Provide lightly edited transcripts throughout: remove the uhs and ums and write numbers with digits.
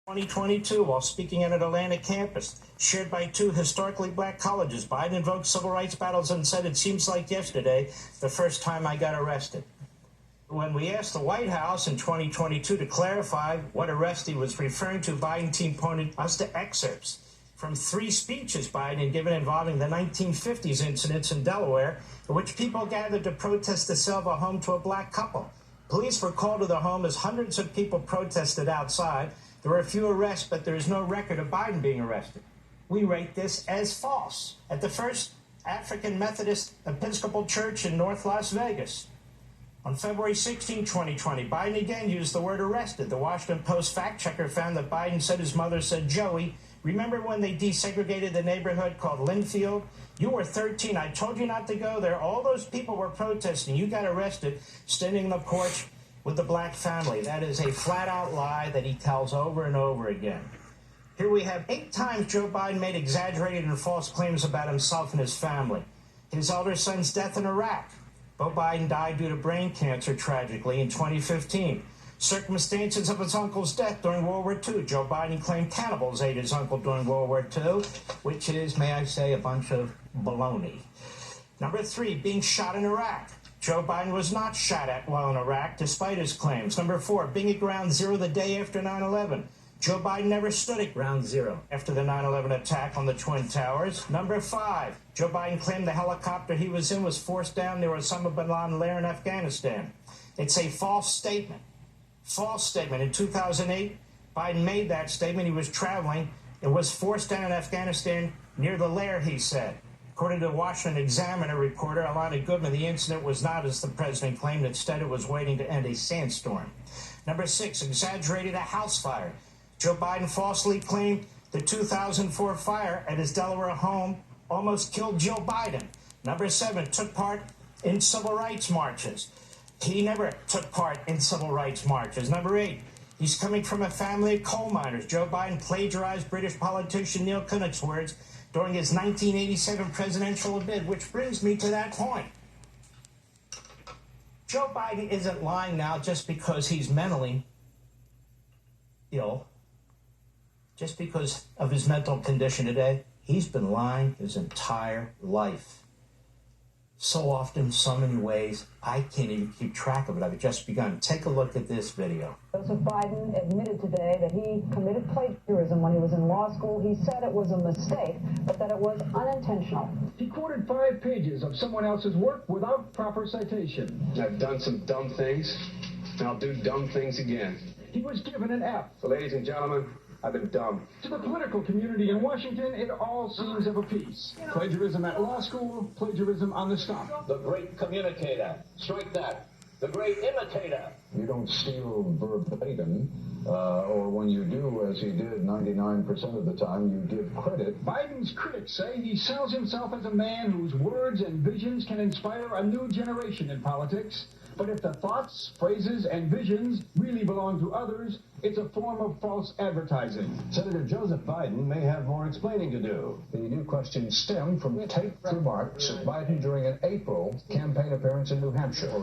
2022, while speaking at an Atlanta campus shared by two historically black colleges, Biden invoked civil rights battles and said, "It seems like yesterday, the first time I got arrested." When we asked the White House in 2022 to clarify what arrest he was referring to, Biden team pointed us to excerpts from 3 speeches Biden had given involving the 1950s incidents in Delaware, in which people gathered to protest the sale of a home to a black couple. Police were called to the home as hundreds of people protested outside. There were a few arrests, but there is no record of Biden being arrested. We rate this as false. At the First African Methodist Episcopal Church in North Las Vegas, on February 16, 2020, Biden again used the word arrested. The Washington Post fact checker found that Biden said his mother said, "Joey, remember when they desegregated the neighborhood called Linfield? You were 13. I told you not to go there. All those people were protesting. You got arrested standing on the porch with the black family." That is a flat-out lie that he tells over and over again. Here we have 8 times Joe Biden made exaggerated and false claims about himself and his family. His elder son's death in Iraq. Beau Biden died due to brain cancer, tragically, in 2015. Circumstances of his uncle's death during World War II. Joe Biden claimed cannibals ate his uncle during World War II, which is, may I say, a bunch of baloney. Number 3, being shot in Iraq. Joe Biden was not shot at while in Iraq, despite his claims. Number 4, being at Ground Zero the day after 9/11. Joe Biden never stood at Ground Zero after the 9/11 attack on the Twin Towers. Number 5, Joe Biden claimed the helicopter he was in was forced down near Osama bin Laden lair in Afghanistan. It's a false statement. False statement. In 2008, Biden made that statement. He was traveling. It was forced down in Afghanistan near the lair, he said. According to the Washington Examiner reporter Alana Goodman, the incident was not as the president claimed. Instead, it was waiting to end a sandstorm. Number 6, exaggerated a house fire. Joe Biden falsely claimed the 2004 fire at his Delaware home almost killed Joe Biden. Number 7, took part in civil rights marches. He never took part in civil rights marches. Number 8, he's coming from a family of coal miners. Joe Biden plagiarized British politician Neil Kinnock's words during his 1987 presidential bid, which brings me to that point. Joe Biden isn't lying now just because he's mentally ill, just because of his mental condition today. He's been lying his entire life. So often, so many ways, I can't even keep track of it. I've just begun. Take a look at this video. Joseph Biden admitted today that he committed plagiarism when he was in law school. He said it was a mistake, but that it was unintentional. He quoted 5 pages of someone else's work without proper citation. I've done some dumb things, and I'll do dumb things again. He was given an F. So, ladies and gentlemen, I've been dumb. To the political community in Washington, it all seems of a piece. Plagiarism at law school, plagiarism on the stump. The great communicator. Strike that. The great imitator. You don't steal verbatim, or when you do, as he did 99% of the time, you give credit. Biden's critics say he sells himself as a man whose words and visions can inspire a new generation in politics. But if the thoughts, phrases, and visions really belong to others, it's a form of false advertising. Senator Joseph Biden may have more explaining to do. The new question stemmed from taped remarks of Biden during an April campaign appearance in New Hampshire.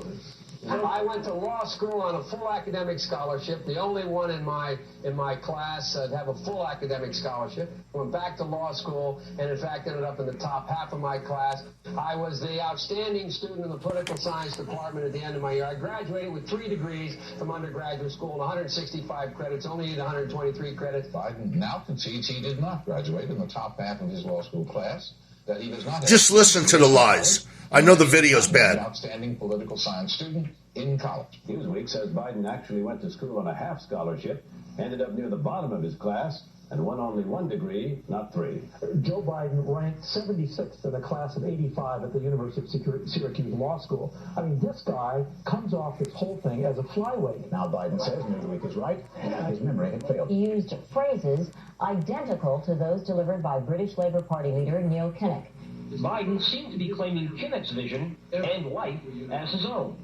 I went to law school on a full academic scholarship, the only one in my class to have a full academic scholarship. Went back to law school and, in fact, ended up in the top half of my class. I was the outstanding student in the political science department at the end of my year. I graduated with 3 degrees from undergraduate school and 165 credits, only needed 123 credits. Biden now concedes he did not graduate in the top half of his law school class, that he does not have... Just listen to the lies. I know the video's bad. Outstanding political science student in college. Newsweek says Biden actually went to school on a half scholarship, ended up near the bottom of his class, and won only 1 degree, not 3. Joe Biden ranked 76th in a class of 85 at the University of Syracuse Law School. I mean, this guy comes off this whole thing as a flyweight. Now Biden says Newsweek is right. His memory had failed. He used phrases identical to those delivered by British Labour Party leader Neil Kinnock. Biden seemed to be claiming Kinnock's vision and life as his own.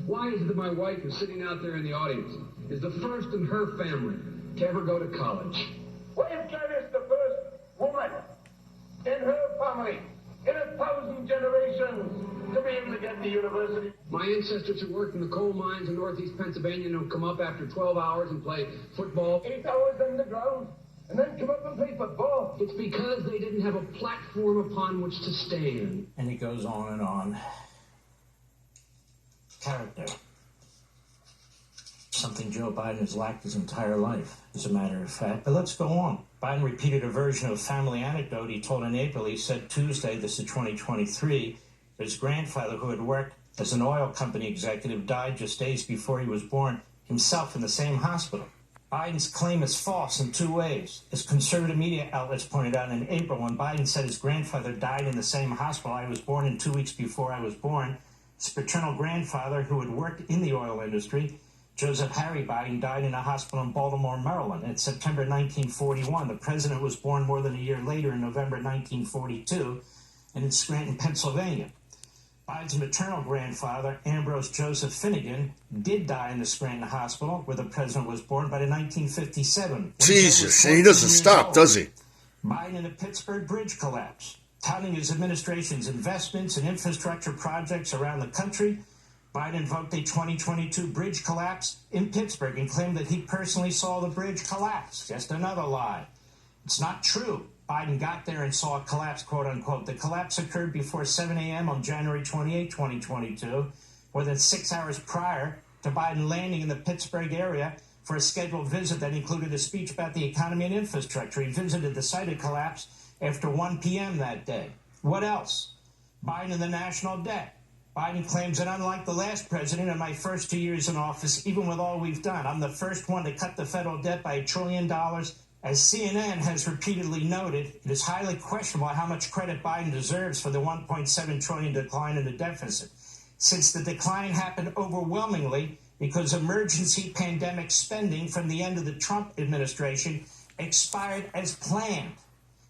Why is it that my wife, who's sitting out there in the audience, is the first in her family to ever go to college? What if Jen is the first woman in her family in 1,000 generations to be able to get to university. My ancestors who worked in the coal mines in northeast Pennsylvania don't come up after 12 hours and play football. 8 hours in the ground, and then come up and play football. It's because they didn't have a platform upon which to stand. And it goes on and on. Character. Something Joe Biden has lacked his entire life, as a matter of fact. But let's go on. Biden repeated a version of a family anecdote he told in April. He said Tuesday, this is 2023, his grandfather, who had worked as an oil company executive, died just days before he was born, himself in the same hospital. Biden's claim is false in two ways. As conservative media outlets pointed out in April, when Biden said his grandfather died in the same hospital I was born in 2 weeks before I was born, his paternal grandfather, who had worked in the oil industry, Joseph Harry Biden, died in a hospital in Baltimore, Maryland in September 1941. The president was born more than a year later in November 1942 and in Scranton, Pennsylvania. Biden's maternal grandfather, Ambrose Joseph Finnegan, did die in the Scranton Hospital where the president was born, but in 1957. Jesus, and he doesn't stop, does he? Biden in the Pittsburgh bridge collapse. Touting his administration's investments in infrastructure projects around the country, Biden invoked a 2022 bridge collapse in Pittsburgh and claimed that he personally saw the bridge collapse. Just another lie. It's not true. Biden got there and saw it collapse, quote unquote. The collapse occurred before 7 a.m. on January 28, 2022, more than 6 hours prior to Biden landing in the Pittsburgh area for a scheduled visit that included a speech about the economy and infrastructure. He visited the site of collapse after 1 p.m. that day. What else? Biden and the national debt. Biden claims that unlike the last president in my first 2 years in office, even with all we've done, I'm the first one to cut the federal debt by $1 trillion. As CNN has repeatedly noted, it is highly questionable how much credit Biden deserves for the $1.7 trillion decline in the deficit, since the decline happened overwhelmingly because emergency pandemic spending from the end of the Trump administration expired as planned.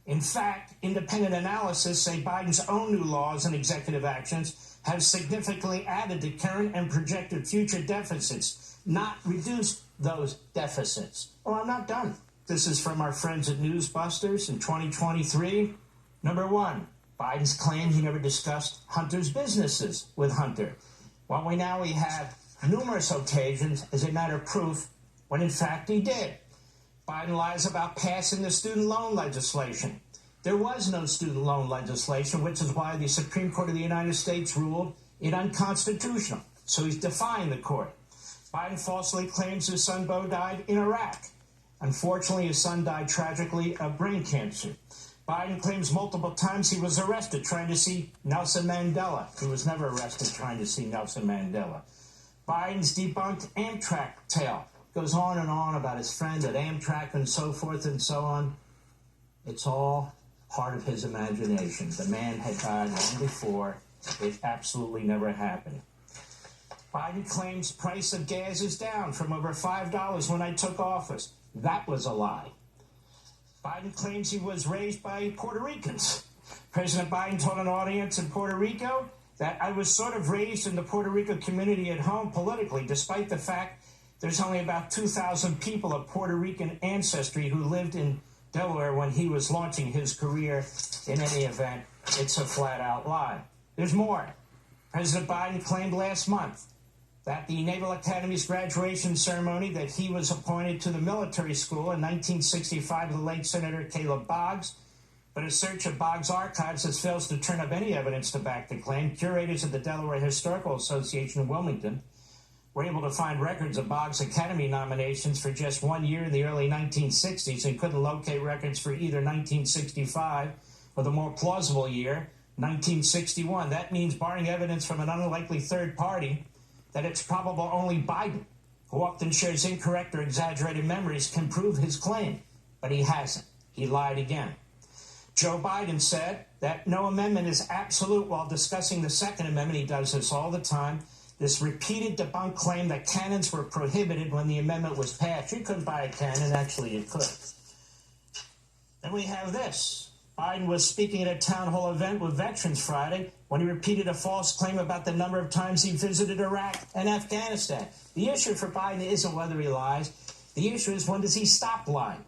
In fact, independent analysis say Biden's own new laws and executive actions have significantly added to current and projected future deficits, not reduced those deficits. Oh, I'm not done. This is from our friends at Newsbusters in 2023. Number one, Biden's claim he never discussed Hunter's businesses with Hunter. Well, we have numerous occasions as a matter of proof when in fact he did. Biden lies about passing the student loan legislation. There was no student loan legislation, which is why the Supreme Court of the United States ruled it unconstitutional. So he's defying the court. Biden falsely claims his son Beau died in Iraq. Unfortunately, his son died tragically of brain cancer. Biden claims multiple times he was arrested trying to see Nelson Mandela. He was never arrested trying to see Nelson Mandela. Biden's debunked Amtrak tale. Goes on and on about his friend at Amtrak and so forth and so on. It's all part of his imagination. The man had died long before. It absolutely never happened. Biden claims price of gas is down from over $5 when I took office. That was a lie. Biden claims he was raised by Puerto Ricans. President Biden told an audience in Puerto Rico that I was sort of raised in the Puerto Rico community at home politically, despite the fact there's only about 2,000 people of Puerto Rican ancestry who lived in Delaware when he was launching his career. In any event, it's a flat-out lie. There's more. President Biden claimed last month that the Naval Academy's graduation ceremony that he was appointed to the military school in 1965 with the late Senator Caleb Boggs, but a search of Boggs' archives has failed to turn up any evidence to back the claim. Curators of the Delaware Historical Association in Wilmington were able to find records of Boggs' Academy nominations for just 1 year in the early 1960s and couldn't locate records for either 1965 or the more plausible year, 1961. That means, barring evidence from an unlikely third party, that it's probable only Biden, who often shares incorrect or exaggerated memories, can prove his claim. But he hasn't. He lied again. Joe Biden said that no amendment is absolute while discussing the Second Amendment. He does this all the time. This repeated debunked claim that cannons were prohibited when the amendment was passed. You couldn't buy a cannon. Actually, you could. Then we have this. Biden was speaking at a town hall event with veterans Friday when he repeated a false claim about the number of times he visited Iraq and Afghanistan. The issue for Biden isn't whether he lies. The issue is, when does he stop lying?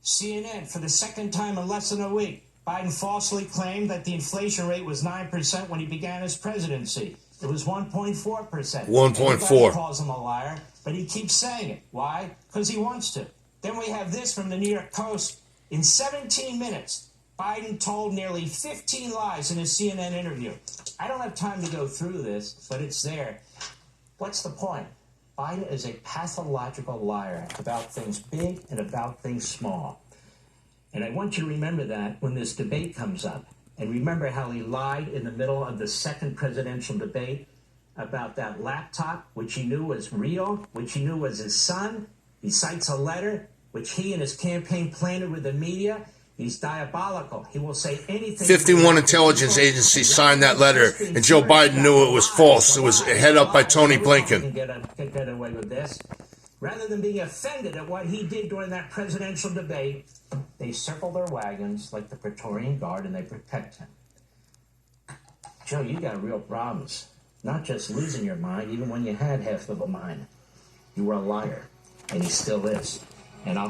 CNN, for the second time in less than a week, Biden falsely claimed that the inflation rate was 9% when he began his presidency. It was 1.4%. 1.4. Everybody calls him a liar, but he keeps saying it. Why? Because he wants to. Then we have this from the New York Post. In 17 minutes, Biden told nearly 15 lies in his CNN interview. I don't have time to go through this, but it's there. What's the point? Biden is a pathological liar about things big and about things small. And I want you to remember that when this debate comes up. And remember how he lied in the middle of the second presidential debate about that laptop, which he knew was real, which he knew was his son. He cites a letter which he and his campaign planted with the media. He's diabolical. He will say anything. 51 intelligence agencies signed that letter, and Joe Biden knew it was false. It was head up by Tony Blinken. Get away with this. Rather than being offended at what he did during that presidential debate, they circle their wagons like the Praetorian Guard and they protect him. Joe, you got real problems. Not just losing your mind, even when you had half of a mind. You were a liar, and he still is. And I'll